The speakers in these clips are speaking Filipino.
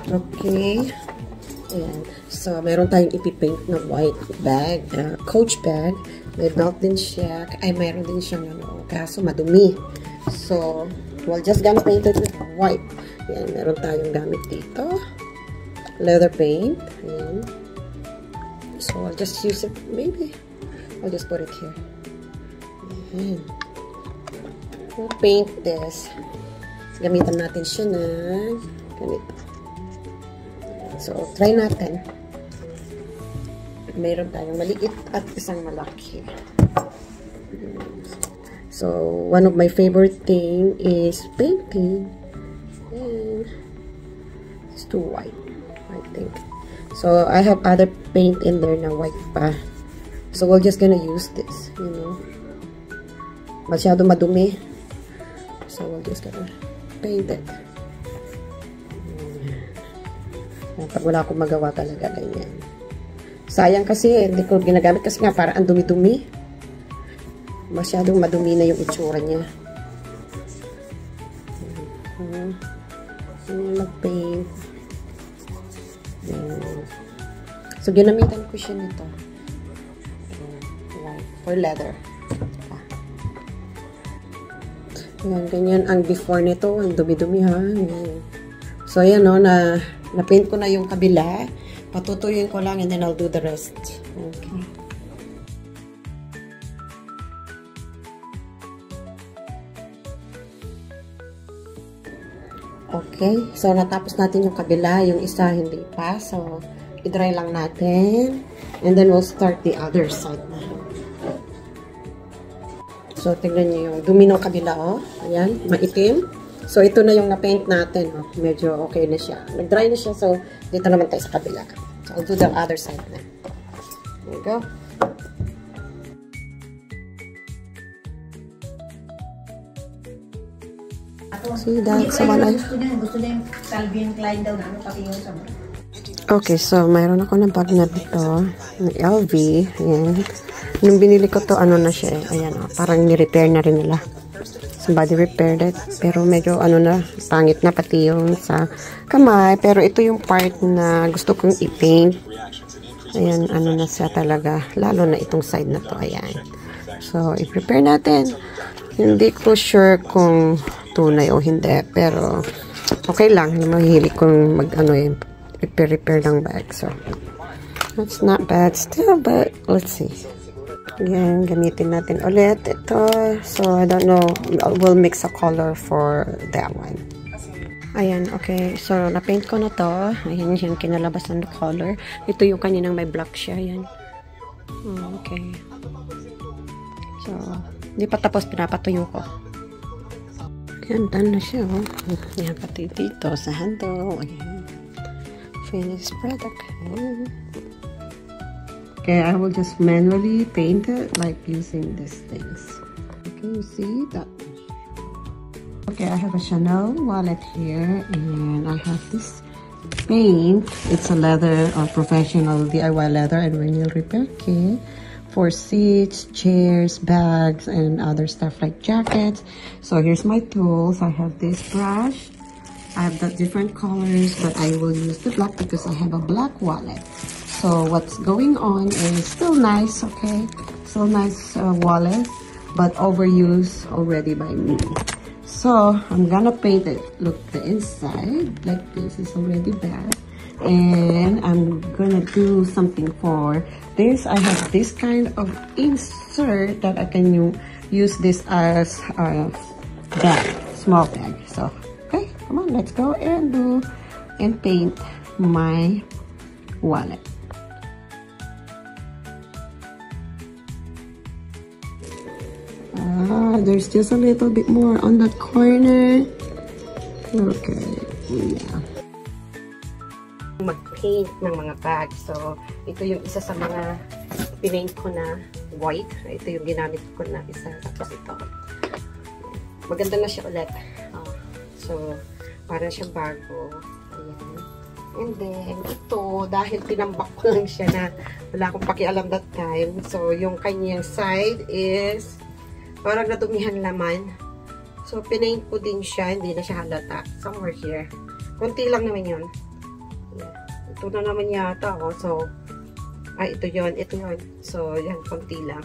Okay. Ayan. So, meron tayong ipipaint na white bag, Coach bag. May belt din siya. Ay, meron din siyang kaso madumi. So, we're just gonna paint it with white. Ayan, meron tayong gamit dito. Leather paint. Ayan. So, I'll just use it, maybe. I'll just put it here. Ayan. We'll paint this. Gamitan natin siya na ganito. So, try natin. Mayroon tayong maliit at isang malaki. So, one of my favorite thing is painting. And it's too white, I think. So, I have other paint in there na white pa. So, we're just gonna use this, you know. Masyado madumi. So, we're just gonna paint it. Pag wala akong magawa talaga, ganyan. Sayang kasi, hindi ko ginagamit kasi nga para ang dumi-dumi. Masyadong madumi na yung itsura niya. Mag-paint. So, ginamitan ko siya nito. For leather. Ayan, ganyan ang before nito. Ang dumi-dumi ha. Ayan. So, ayan o, na-paint ko na yung kabila. Patutuyuin ko lang and then I'll do the rest. Okay. Okay. So, natapos natin yung kabila. Yung isa hindi pa. So, i-dry lang natin. And then we'll start the other side na. So, tingnan nyo yung dumi ng kabila, oh. Ayan, maitim. So, ito na yung na-paint natin. Oh. Medyo okay na siya. Nag-dry na siya. So, dito naman tayo sa kabila. So, I'll do the other side na. There you go. See that? Gusto na yung Calvin Klein daw na pati yung sama. Okay, so, mayroon ako ng bag na dito. Ng LV. Ayan. Nung binili ko to, ano na siya. Ayan, oh. Parang ni-repair na rin nila. Somebody repaired it. Pero medyo ano na, pangit na pati yung sa kamay. Pero ito yung part na gusto kong i-paint. Ayan, ano na siya talaga. Lalo na itong side na to. Ayan. So, i-prepare natin. Hindi ko sure kung tunay o hindi. Pero, okay lang. Mahilig kong mag-ano yun. Repair ng bag. So, it's not bad still. But, let's see. Ayan, gamitin natin ulit ito. So, I don't know. We'll mix a color for that one. Ayan, okay. So, na-paint ko na to. Ayan, yung kinalabasan na color. Ito yung kaninang may black siya. Ayan. Okay. So, hindi pa tapos. Pinapatuyo ko. Ayan, done na siya. Oh. Ayan, pati dito sa handle. Ayan. Finished product. Ayan. Okay, I will just manually paint it like using these things. Okay, you see that? Okay, I have a Chanel wallet here and I have this paint. It's a leather or professional DIY leather and vinyl repair kit for seats, chairs, bags, and other stuff like jackets. So here's my tools. I have this brush. I have the different colors, but I will use the black because I have a black wallet. So what's going on is still nice, okay? Still nice wallet, but overused already by me. So I'm gonna paint it. Look, the inside, like this, is already bad. And I'm gonna do something for this. I have this kind of insert that I can use this as a bag, small bag. So, okay, come on, let's go and paint my wallet. There's just a little bit more on that corner. Okay, yeah. Mag-paint ng mga bags. So, ito yung isa sa mga pinaint ko na white. Ito yung ginamit ko na isa. Tapos ito. Maganda na siya ulit. So, parang siyang bago. Ayan. And then, ito, dahil tinambak ko lang siya na wala akong pakialam that time. So, yung kanyang side is parang natumihan laman. So, pinaint ko din siya. Hindi na siya halata. Somewhere here. Kunti lang naman yun. Yeah. Ito na naman yata, oh. So, ito yon. So, yan, konti lang.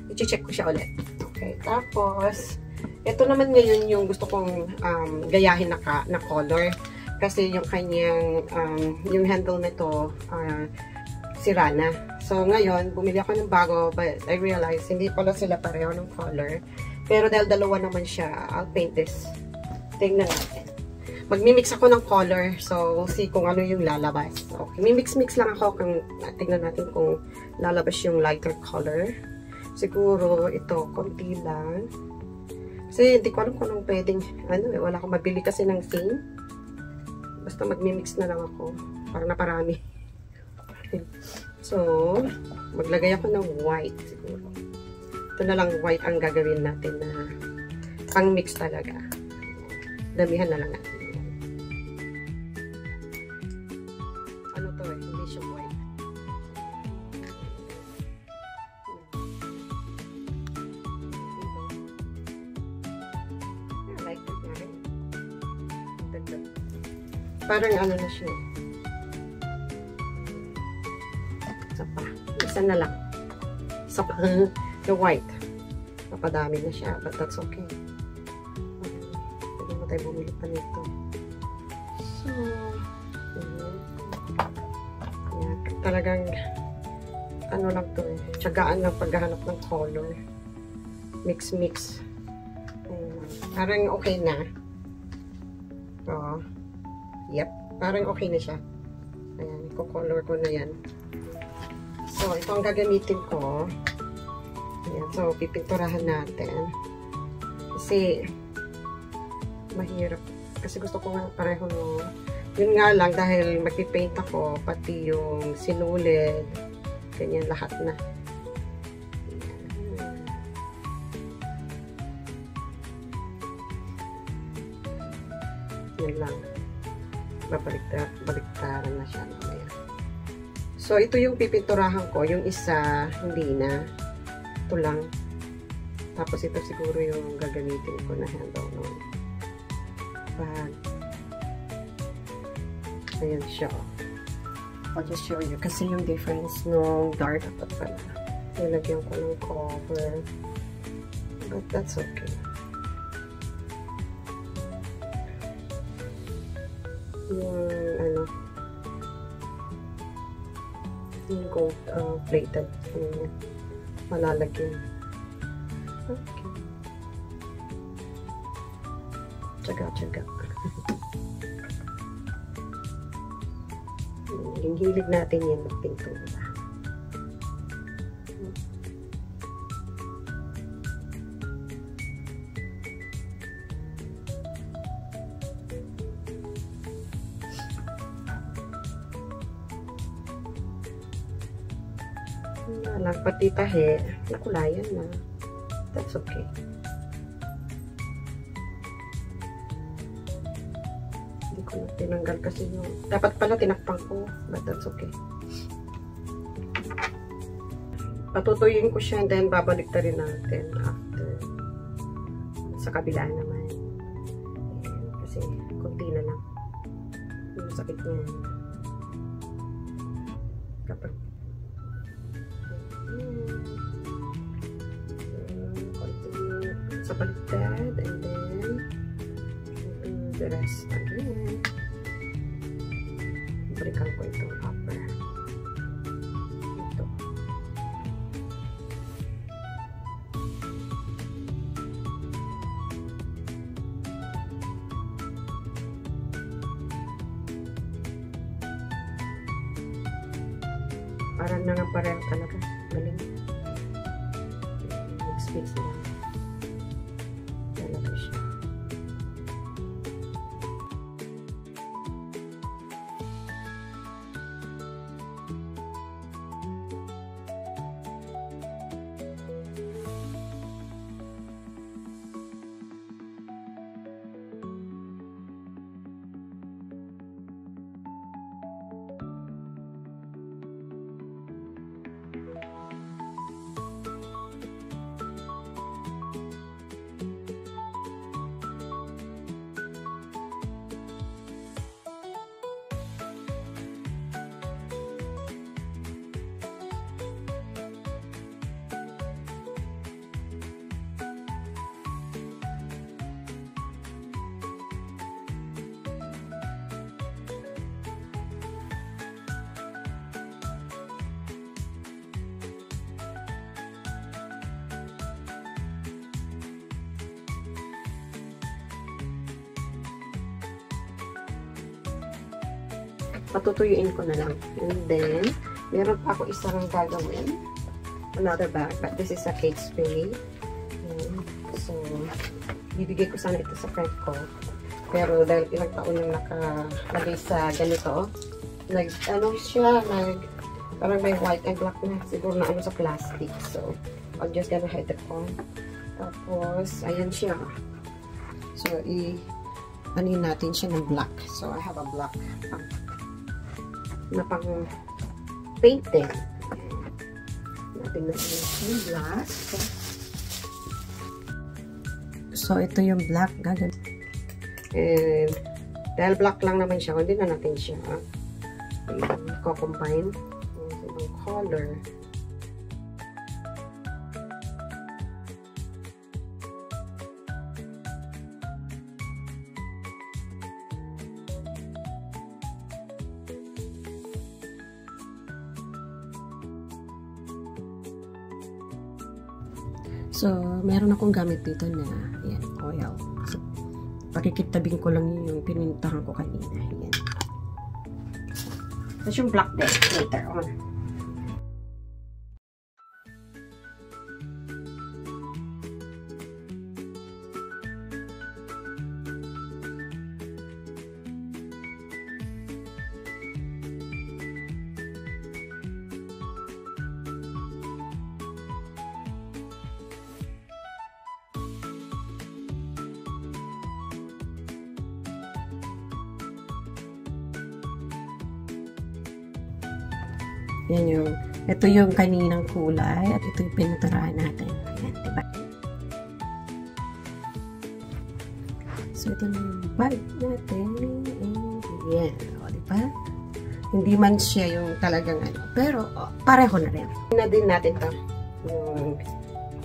I-check ko siya ulit. Okay, tapos, ito naman ngayon yung gusto kong gayahin na color. Kasi yung kanyang, yung handle nito, sira na. So, ngayon, bumili ako ng bago, but I realized, hindi pala sila pareho ng color. Pero dahil dalawa naman siya, I'll paint this. Tingnan natin. Magmi-mix ako ng color. So, we'll see kung ano yung lalabas. Okay, mimix-mix lang ako. Tingnan natin kung lalabas yung lighter color. Siguro, ito, konti lang. Kasi, hindi ko alam kung anong pwedeng, wala akong mabili kasi ng same. Basta magmi-mix na lang ako. Parang naparami. So, maglagay ako ng white siguro. Ito na lang white ang gagawin natin na pang-mix talaga. Damihan na lang natin. Ano to eh? Hindi siya white. I like it na rin. Parang ano na siya. Isa pa. Isa na lang. Isa pa. The white. Napadami na siya. But that's okay. Pwede mo tayo bumili pa nito. So, yeah, talagang ano lang to eh. Tiyagaan lang paghahanap ng color. Mix. Parang okay na. So, yep. Parang okay na siya. Ayan. Ko-color ko na yan. So, ito ang gagamitin ko. Ayan. So, pipinturahan natin. Kasi, mahirap. Kasi gusto ko nga pareho no. Yun nga lang, dahil magpipaint ako, pati yung sinulid, ganyan lahat na. Yan lang. Baliktaran na siya mamaya. So, ito yung pipinturahan ko. Yung isa, hindi na. Ito lang. Tapos, ito siguro yung gagamitin ko na handle nun. Bag. Ayan siya. I'll just show you. Kasi yung difference nung dark at pala. Nilagyan ko ng cover. But that's okay. Yung yung gold plated yung malalagyan. Okay. Tsaga. Yung hilig natin yan magpintura. Pati tahe, nakulayan na. That's okay. Hindi ko na tinanggal kasi yung... Dapat pala tinakpang ko, but that's okay. Patutuyin ko siya and then babalik na rin natin after. Sa kabila naman. Ayan, kasi konti na lang. Yung sakit niya. Kapag sa baliktad and then the rest again. Balikan ko itong upper. Ito. Parang nangapareho talaga. Galing. Mix lang. Talaga siya. patutuyuin ko na lang. And then, meron pa ako isang gagawin. Another bag, but this is a cake spray. So, bibigay ko sana ito sa friend ko. Pero dahil ilang taon yung nakalagay sa ganito, parang may white and black na, siguro na sa plastic. So, I'm just gonna hide it on. Tapos, ayan siya. So, anin natin siya ng black. So, I have a black na pang painting. Natin na yung black. So, ito yung black. And, dahil black lang naman siya, hindi na natin siya co-combine ng color. So, meron akong gamit dito na, yan, oil. So, pakikitabing ko lang yung pinintahan ko kanina. Yan. Tapos yung black din, later on. Yan yung, ito yung kaninang kulay at ito yung pinaturahan natin. Ayan, diba? So, ito na yung bag natin. Ayan, o, diba? Hindi man siya yung talagang ano. Pero, pareho na rin. Na din natin ito. Yung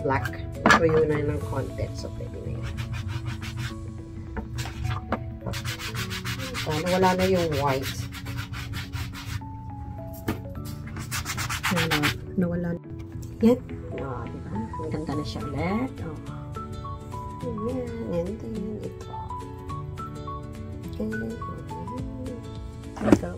black. Tuyo na ng konti. So, pwede na yun. Wala na yung white. Nawala. Yan. O, diba? Ang ganda na siya ulit. O. Ayan. And then, ito. Okay. Ito.